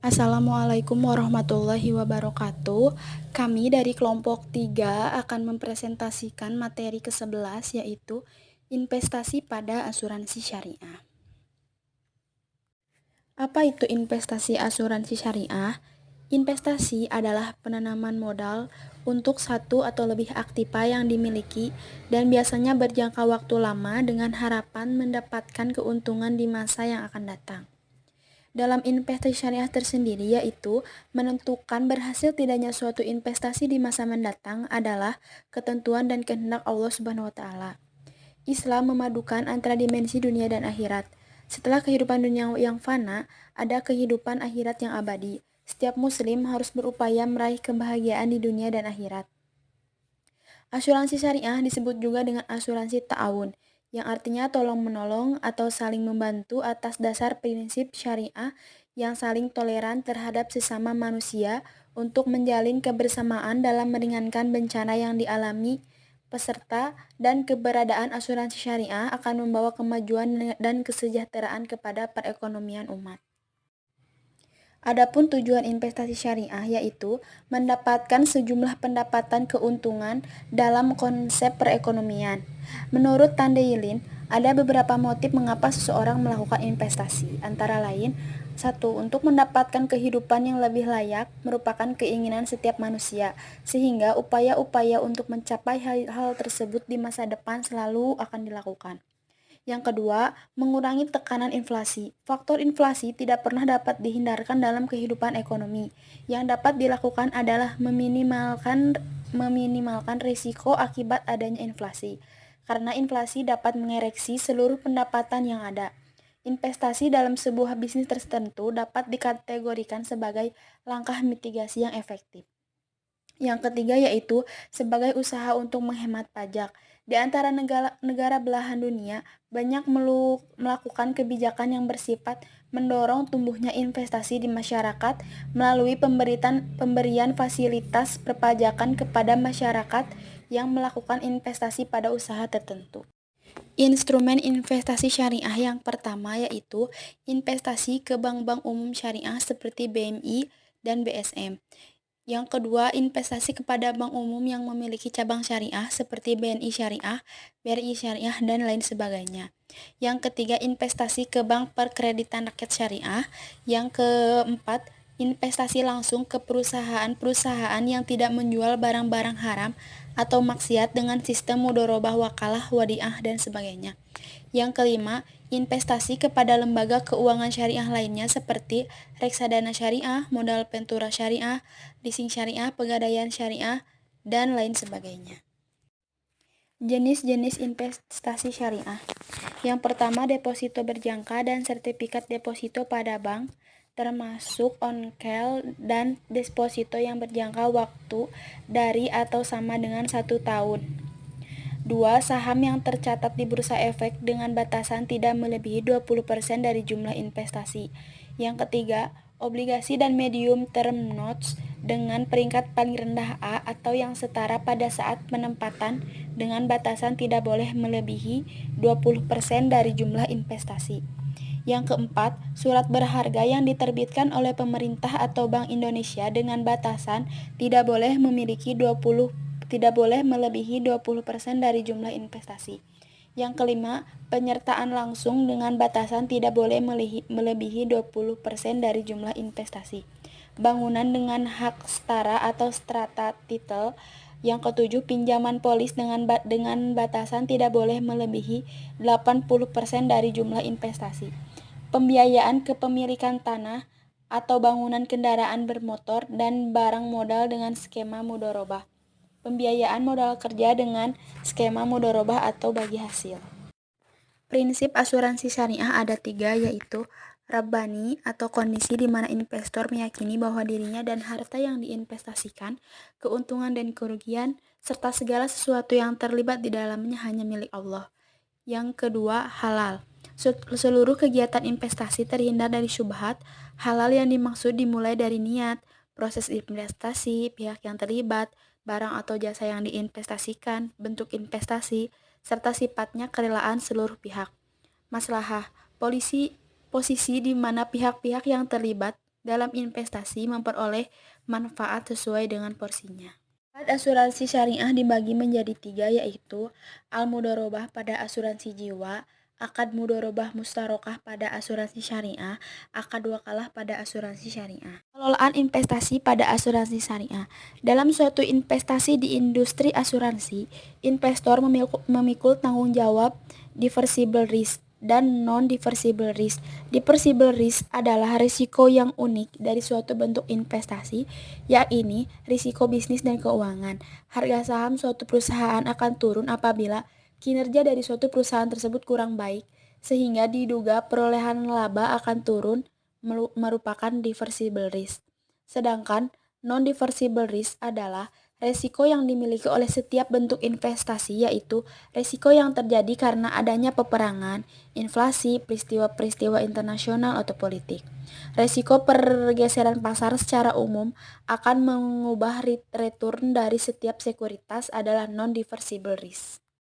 Assalamualaikum warahmatullahi wabarakatuh. Kami dari kelompok 3 akan mempresentasikan materi ke-11 yaitu investasi pada asuransi syariah. Apa itu investasi asuransi syariah? Investasi adalah penanaman modal untuk satu atau lebih aktiva yang dimiliki dan biasanya berjangka waktu lama dengan harapan mendapatkan keuntungan di masa yang akan datang. Dalam investasi syariah tersendiri, yaitu menentukan berhasil tidaknya suatu investasi di masa mendatang adalah ketentuan dan kehendak Allah Subhanahu wa taala. Islam memadukan antara dimensi dunia dan akhirat. Setelah kehidupan dunia yang fana, ada kehidupan akhirat yang abadi. Setiap muslim harus berupaya meraih kebahagiaan di dunia dan akhirat. Asuransi syariah disebut juga dengan asuransi ta'awun, yang artinya tolong-menolong atau saling membantu atas dasar prinsip syariah yang saling toleran terhadap sesama manusia untuk menjalin kebersamaan dalam meringankan bencana yang dialami peserta, dan keberadaan asuransi syariah akan membawa kemajuan dan kesejahteraan kepada perekonomian umat. Adapun tujuan investasi syariah yaitu mendapatkan sejumlah pendapatan keuntungan dalam konsep perekonomian. Menurut Tandeilin, ada beberapa motif mengapa seseorang melakukan investasi, antara lain: 1. Untuk mendapatkan kehidupan yang lebih layak merupakan keinginan setiap manusia, sehingga upaya-upaya untuk mencapai hal tersebut di masa depan selalu akan dilakukan. Yang kedua, mengurangi tekanan inflasi. Faktor inflasi tidak pernah dapat dihindarkan dalam kehidupan ekonomi. Yang dapat dilakukan adalah meminimalkan risiko akibat adanya inflasi. Karena inflasi dapat mengereksi seluruh pendapatan yang ada. Investasi dalam sebuah bisnis tertentu dapat dikategorikan sebagai langkah mitigasi yang efektif. Yang ketiga yaitu sebagai usaha untuk menghemat pajak. Di antara negara belahan dunia, banyak melakukan kebijakan yang bersifat mendorong tumbuhnya investasi di masyarakat melalui pemberian fasilitas perpajakan kepada masyarakat yang melakukan investasi pada usaha tertentu. Instrumen investasi syariah yang pertama yaitu investasi ke bank-bank umum syariah seperti BMI dan BSM. Yang kedua, investasi kepada bank umum yang memiliki cabang syariah seperti BNI Syariah, BRI Syariah, dan lain sebagainya. Yang ketiga, investasi ke bank perkreditan rakyat syariah. Yang keempat, investasi langsung ke perusahaan-perusahaan yang tidak menjual barang-barang haram atau maksiat dengan sistem mudorobah, wakalah, wadiah, dan sebagainya. Yang kelima, investasi kepada lembaga keuangan syariah lainnya seperti reksadana syariah, modal ventura syariah, leasing syariah, pegadaian syariah, dan lain sebagainya. Jenis-jenis investasi syariah. Yang pertama, deposito berjangka dan sertifikat deposito pada bank, termasuk onkel dan deposito yang berjangka waktu dari atau sama dengan 1 tahun. 2. Saham yang tercatat di Bursa Efek dengan batasan tidak melebihi 20% dari jumlah investasi. Yang ketiga, obligasi dan medium term notes dengan peringkat paling rendah A atau yang setara pada saat penempatan dengan batasan tidak boleh melebihi 20% dari jumlah investasi. Yang keempat, surat berharga yang diterbitkan oleh pemerintah atau Bank Indonesia dengan batasan tidak boleh melebihi 20% dari jumlah investasi. Yang kelima, penyertaan langsung dengan batasan tidak boleh melebihi 20% dari jumlah investasi. Bangunan dengan hak setara atau strata title. Yang ketujuh, pinjaman polis dengan batasan tidak boleh melebihi 80% dari jumlah investasi. Pembiayaan kepemilikan tanah atau bangunan, kendaraan bermotor, dan barang modal dengan skema mudorobah. Pembiayaan modal kerja dengan skema mudorobah atau bagi hasil. Prinsip asuransi syariah ada 3, yaitu Rabbani atau kondisi di mana investor meyakini bahwa dirinya dan harta yang diinvestasikan, keuntungan dan kerugian, serta segala sesuatu yang terlibat di dalamnya hanya milik Allah. Yang kedua, halal. Seluruh kegiatan investasi terhindar dari syubhat. Halal yang dimaksud dimulai dari niat, proses investasi, pihak yang terlibat, barang atau jasa yang diinvestasikan, bentuk investasi, serta sifatnya kerelaan seluruh pihak. Maslahah, posisi di mana pihak-pihak yang terlibat dalam investasi memperoleh manfaat sesuai dengan porsinya. Asuransi syariah dibagi menjadi 3, yaitu al-mudharabah pada asuransi jiwa, akad mudharabah mustarokah pada asuransi syariah, akad wakalah pada asuransi syariah. Pengelolaan investasi pada asuransi syariah. Dalam suatu investasi di industri asuransi, investor memikul tanggung jawab diversible risk dan non-diversible risk. Diversible risk adalah risiko yang unik dari suatu bentuk investasi, yakni risiko bisnis dan keuangan. Harga saham suatu perusahaan akan turun apabila kinerja dari suatu perusahaan tersebut kurang baik, sehingga diduga perolehan laba akan turun, merupakan diversible risk. Sedangkan non-diversible risk adalah resiko yang dimiliki oleh setiap bentuk investasi, yaitu resiko yang terjadi karena adanya peperangan, inflasi, peristiwa-peristiwa internasional atau politik. Resiko pergeseran pasar secara umum akan mengubah return dari setiap sekuritas adalah non-diversible risk.